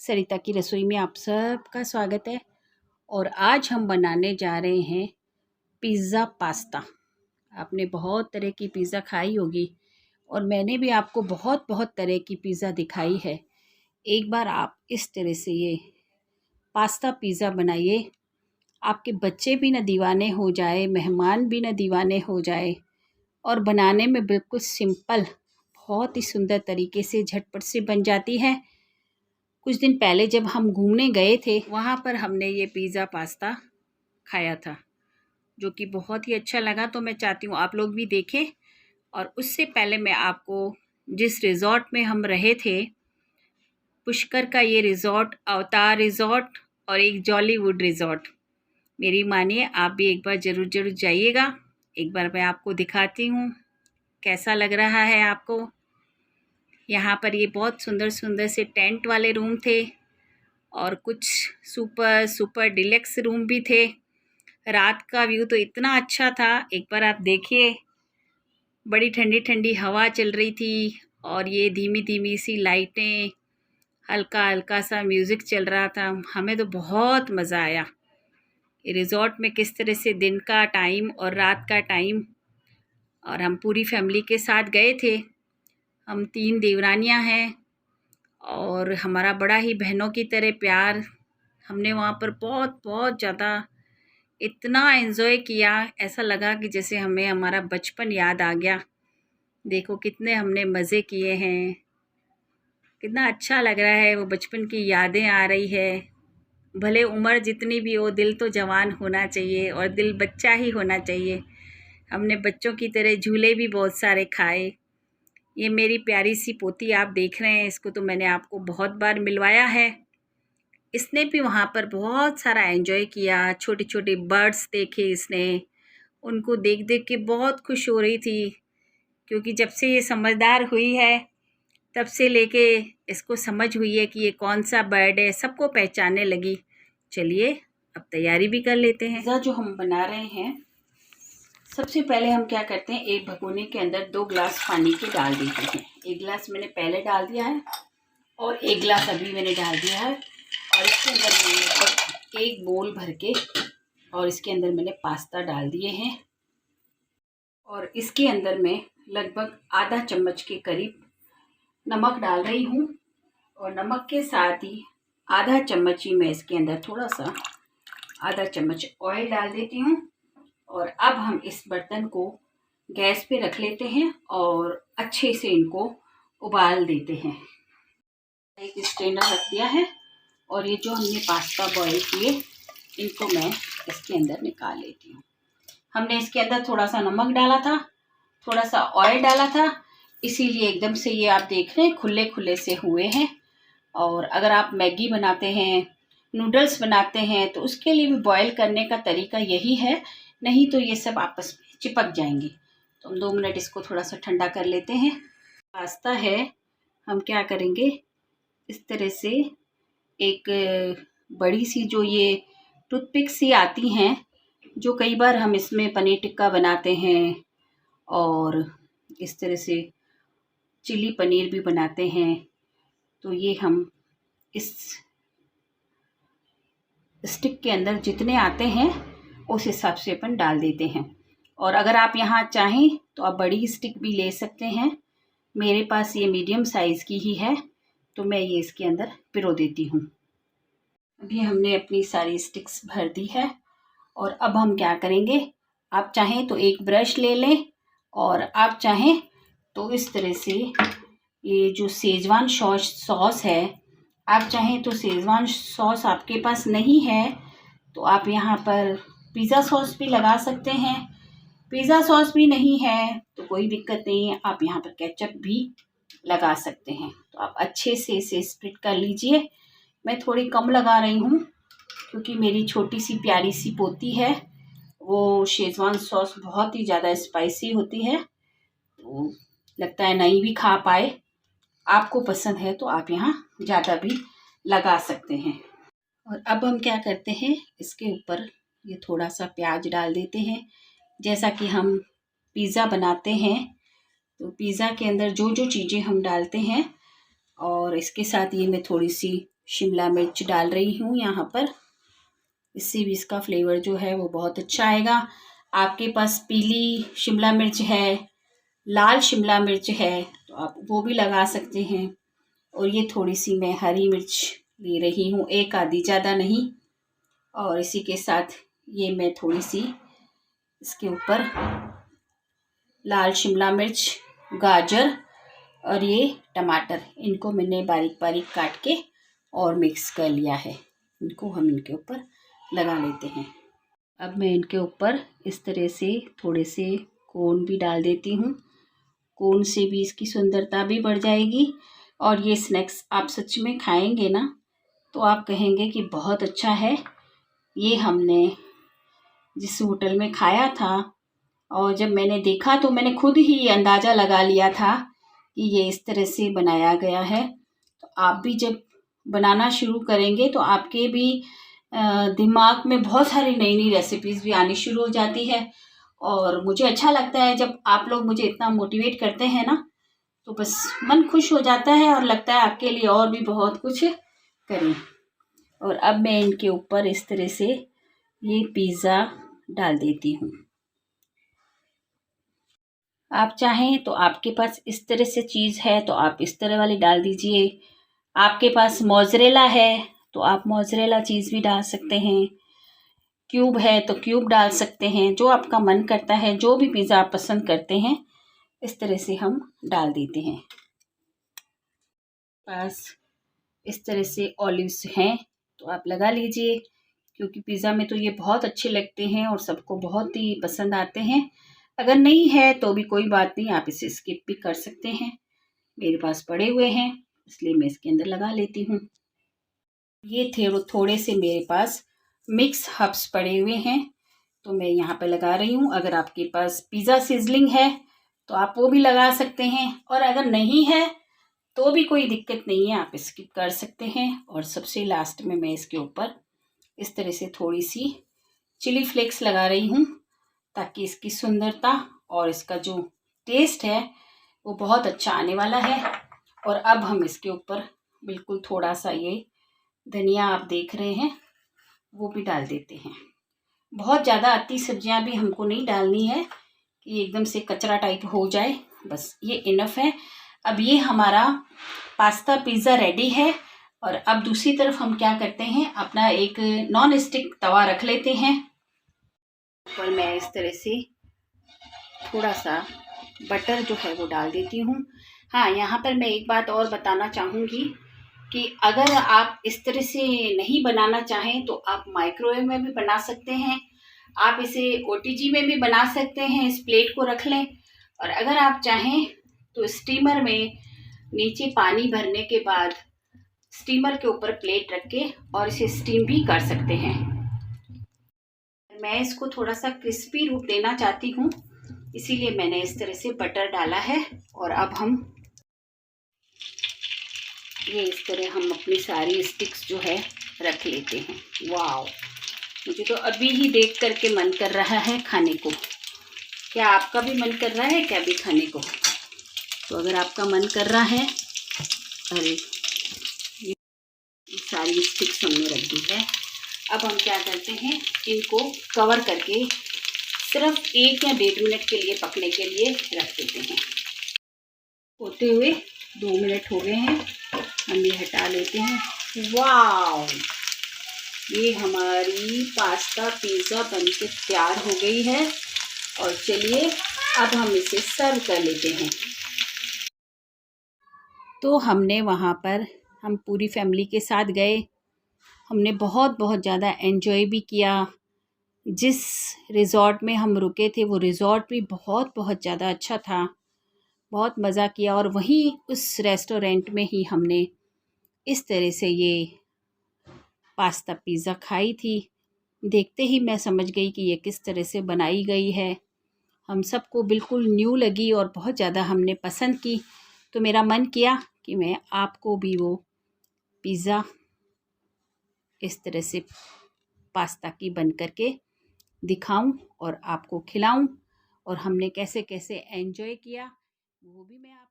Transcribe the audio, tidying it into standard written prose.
सरिता की रसोई में आप सबका स्वागत है। और आज हम बनाने जा रहे हैं पिज़्ज़ा पास्ता। आपने बहुत तरह की पिज़्ज़ा खाई होगी और मैंने भी आपको बहुत तरह की पिज़्ज़ा दिखाई है। एक बार आप इस तरह से ये पास्ता पिज़्ज़ा बनाइए, आपके बच्चे भी न दीवाने हो जाए, मेहमान भी न दीवाने हो जाए। और बनाने में बिल्कुल सिंपल, बहुत ही सुंदर तरीके से झटपट से बन जाती है। कुछ दिन पहले जब हम घूमने गए थे, वहाँ पर हमने ये पिज़्ज़ा पास्ता खाया था, जो कि बहुत ही अच्छा लगा। तो मैं चाहती हूँ आप लोग भी देखें। और उससे पहले मैं आपको जिस रिज़ॉर्ट में हम रहे थे, पुष्कर का ये रिज़ॉर्ट, अवतार रिज़ॉर्ट और एक जॉलीवुड रिज़ॉर्ट, मेरी मानिए आप भी एक बार ज़रूर जाइएगा। एक बार मैं आपको दिखाती हूँ कैसा लग रहा है आपको। यहाँ पर ये बहुत सुंदर से टेंट वाले रूम थे और कुछ सुपर डिलक्स रूम भी थे। रात का व्यू तो इतना अच्छा था, एक बार आप देखिए। बड़ी ठंडी हवा चल रही थी और ये धीमी सी लाइटें, हल्का सा म्यूज़िक चल रहा था। हमें तो बहुत मज़ा आया। ये रिज़ॉर्ट में किस तरह से दिन का टाइम और रात का टाइम, और हम पूरी फैमिली के साथ गए थे। हम 3 देवरानियाँ हैं और हमारा बड़ा ही बहनों की तरह प्यार। हमने वहाँ पर बहुत ज़्यादा इतना एंजॉय किया, ऐसा लगा कि जैसे हमें हमारा बचपन याद आ गया। देखो कितने हमने मज़े किए हैं, कितना अच्छा लग रहा है, वो बचपन की यादें आ रही है। भले उम्र जितनी भी हो, दिल तो जवान होना चाहिए और दिल बच्चा ही होना चाहिए। हमने बच्चों की तरह झूले भी बहुत सारे खाए। ये मेरी प्यारी सी पोती आप देख रहे हैं, इसको तो मैंने आपको बहुत बार मिलवाया है। इसने भी वहाँ पर बहुत सारा एंजॉय किया। छोटे बर्ड्स देखे इसने, उनको देख के बहुत खुश हो रही थी, क्योंकि जब से ये समझदार हुई है तब से लेके इसको समझ हुई है कि ये कौन सा बर्ड है, सबको पहचानने लगी। चलिए अब तैयारी भी कर लेते हैं। पिज़्ज़ा जो हम बना रहे हैं, सबसे पहले हम क्या करते हैं, एक भगोने के अंदर 2 ग्लास पानी के डाल देते हैं। 1 गिलास मैंने पहले डाल दिया है और 1 गिलास अभी मैंने डाल दिया है। और इसके अंदर मैंने 1 बोल भर के और इसके अंदर मैंने पास्ता डाल दिए हैं। और इसके अंदर मैं लगभग आधा चम्मच के करीब नमक डाल रही हूँ। और नमक के साथ ही आधा चम्मच ही मैं इसके अंदर थोड़ा सा आधा चम्मच ऑयल डाल देती हूँ। और अब हम इस बर्तन को गैस पे रख लेते हैं और अच्छे से इनको उबाल देते हैं। एक स्ट्रेनर रख दिया है और ये जो हमने पास्ता बॉईल किए, इनको मैं इसके अंदर निकाल लेती हूँ। हमने इसके अंदर थोड़ा सा नमक डाला था, थोड़ा सा ऑयल डाला था, इसीलिए एकदम से ये आप देख रहे हैं खुले से हुए हैं। और अगर आप मैगी बनाते हैं, नूडल्स बनाते हैं, तो उसके लिए भी बॉईल करने का तरीका यही है, नहीं तो ये सब आपस में चिपक जाएंगे। तो हम 2 मिनट इसको थोड़ा सा ठंडा कर लेते हैं। पास्ता है, हम क्या करेंगे, इस तरह से एक बड़ी सी जो ये टूथपिक सी आती हैं, जो कई बार हम इसमें पनीर टिक्का बनाते हैं और इस तरह से चिली पनीर भी बनाते हैं, तो ये हम इस स्टिक के अंदर जितने आते हैं उस हिसाब से अपन डाल देते हैं। और अगर आप यहाँ चाहें तो आप बड़ी स्टिक भी ले सकते हैं। मेरे पास ये मीडियम साइज़ की ही है, तो मैं ये इसके अंदर पिरो देती हूँ। अभी हमने अपनी सारी स्टिक्स भर दी है और अब हम क्या करेंगे, आप चाहें तो एक ब्रश ले लें और आप चाहें तो इस तरह से ये जो शेजवान सॉस है, आप चाहें तो शेजवान सॉस आपके पास नहीं है तो आप यहाँ पर पिज़्ज़ा सॉस भी लगा सकते हैं। पिज़्ज़ा सॉस भी नहीं है तो कोई दिक्कत नहीं है, आप यहाँ पर केचप भी लगा सकते हैं। तो आप अच्छे से इसे स्प्रेड कर लीजिए। मैं थोड़ी कम लगा रही हूँ क्योंकि मेरी छोटी सी प्यारी सी पोती है, वो शेजवान सॉस बहुत ही ज़्यादा स्पाइसी होती है, तो लगता है नहीं भी खा पाए। आपको पसंद है तो आप यहाँ ज़्यादा भी लगा सकते हैं। और अब हम क्या करते हैं, इसके ऊपर ये थोड़ा सा प्याज डाल देते हैं। जैसा कि हम पिज़्ज़ा बनाते हैं तो पिज़्ज़ा के अंदर जो चीज़ें हम डालते हैं, और इसके साथ ये मैं थोड़ी सी शिमला मिर्च डाल रही हूँ यहाँ पर। इससे भी इसका फ्लेवर जो है वो बहुत अच्छा आएगा। आपके पास पीली शिमला मिर्च है, लाल शिमला मिर्च है, तो आप वो भी लगा सकते हैं। और ये थोड़ी सी मैं हरी मिर्च ले रही हूँ, एक आधी, ज़्यादा नहीं। और इसी के साथ ये मैं थोड़ी सी इसके ऊपर लाल शिमला मिर्च, गाजर और ये टमाटर, इनको मैंने बारीक बारीक काट के और मिक्स कर लिया है। इनको हम इनके ऊपर लगा लेते हैं। अब मैं इनके ऊपर इस तरह से थोड़े से कोन भी डाल देती हूँ। कोन से भी इसकी सुंदरता भी बढ़ जाएगी। और ये स्नैक्स आप सच में खाएंगे ना तो आप कहेंगे कि बहुत अच्छा है। ये हमने जिस होटल में खाया था और जब मैंने देखा तो मैंने खुद ही अंदाज़ा लगा लिया था कि ये इस तरह से बनाया गया है। तो आप भी जब बनाना शुरू करेंगे तो आपके भी दिमाग में बहुत सारी नई नई रेसिपीज़ भी आनी शुरू हो जाती है। और मुझे अच्छा लगता है जब आप लोग मुझे इतना मोटिवेट करते हैं ना, तो बस मन खुश हो जाता है और लगता है आपके लिए और भी बहुत कुछ करें। और अब मैं इनके ऊपर इस तरह से ये पिज़्ज़ा डाल देती हूँ। आप चाहें तो आपके पास इस तरह से चीज़ है तो आप इस तरह वाली डाल दीजिए। आपके पास मोज़रेला है तो आप मोज़रेला चीज़ भी डाल सकते हैं। क्यूब है तो क्यूब डाल सकते हैं, जो आपका मन करता है, जो भी पिज़्ज़ा आप पसंद करते हैं इस तरह से हम डाल देते हैं। बस इस तरह से ऑलिव्स हैं तो आप लगा लीजिए, क्योंकि पिज़्ज़ा में तो ये बहुत अच्छे लगते हैं और सबको बहुत ही पसंद आते हैं। अगर नहीं है तो भी कोई बात नहीं, आप इसे स्किप भी कर सकते हैं। मेरे पास पड़े हुए हैं इसलिए मैं इसके अंदर लगा लेती हूँ। ये थे थोड़े से मेरे पास मिक्स हर्ब्स पड़े हुए हैं तो मैं यहाँ पे लगा रही हूँ। अगर आपके पास पिज़्ज़ा सिजलिंग है तो आप वो भी लगा सकते हैं, और अगर नहीं है तो भी कोई दिक्कत नहीं है, आप स्किप कर सकते हैं। और सबसे लास्ट में मैं इसके ऊपर इस तरह से थोड़ी सी चिली फ्लेक्स लगा रही हूँ, ताकि इसकी सुंदरता और इसका जो टेस्ट है वो बहुत अच्छा आने वाला है। और अब हम इसके ऊपर बिल्कुल थोड़ा सा ये धनिया आप देख रहे हैं वो भी डाल देते हैं। बहुत ज़्यादा अति सब्जियां भी हमको नहीं डालनी है कि एकदम से कचरा टाइप हो जाए, बस ये इनफ है। अब ये हमारा पास्ता पिज़्ज़ा रेडी है। और अब दूसरी तरफ हम क्या करते हैं, अपना एक नॉन स्टिक तवा रख लेते हैं। ऊपर मैं इस तरह से थोड़ा सा बटर जो है वो डाल देती हूँ। हाँ, यहाँ पर मैं एक बात और बताना चाहूँगी कि अगर आप इस तरह से नहीं बनाना चाहें तो आप माइक्रोवेव में भी बना सकते हैं। आप इसे ओटीजी में भी बना सकते हैं, इस प्लेट को रख लें। और अगर आप चाहें तो स्टीमर में नीचे पानी भरने के बाद स्टीमर के ऊपर प्लेट रख के और इसे स्टीम भी कर सकते हैं। मैं इसको थोड़ा सा क्रिस्पी रूप देना चाहती हूँ, इसीलिए मैंने इस तरह से बटर डाला है। और अब हम ये इस तरह हम अपनी सारी स्टिक्स जो है रख लेते हैं। वाव, मुझे तो अभी ही देख करके मन कर रहा है खाने को। क्या आपका भी मन कर रहा है क्या अभी खाने को? तो अगर आपका मन कर रहा है, अरे ये सारी स्टिक्स हमने रख दी है। अब हम क्या करते हैं, इनको कवर करके सिर्फ 1 या 1.5 मिनट के लिए पकने के लिए रख देते हैं। होते हुए 2 मिनट हो गए हैं, हम ये हटा लेते हैं। वाव, ये हमारी पास्ता पिज़्ज़ा बनके तैयार हो गई है। और चलिए अब हम इसे सर्व कर लेते हैं। तो हमने वहाँ पर हम पूरी फैमिली के साथ गए, हमने बहुत बहुत ज़्यादा एंजॉय भी किया। जिस रिज़ॉर्ट में हम रुके थे वो रिज़ॉर्ट भी बहुत बहुत ज़्यादा अच्छा था, बहुत मज़ा किया। और वहीं उस रेस्टोरेंट में ही हमने इस तरह से ये पास्ता पिज़्ज़ा खाई थी। देखते ही मैं समझ गई कि ये किस तरह से बनाई गई है। हम सबको बिल्कुल न्यू लगी और बहुत ज़्यादा हमने पसंद की। तो मेरा मन किया कि मैं आपको भी वो पिज़्ज़ा इस तरह से पास्ता की बन करके दिखाऊं और आपको खिलाऊं, और हमने कैसे कैसे एंजॉय किया वो भी मैं आप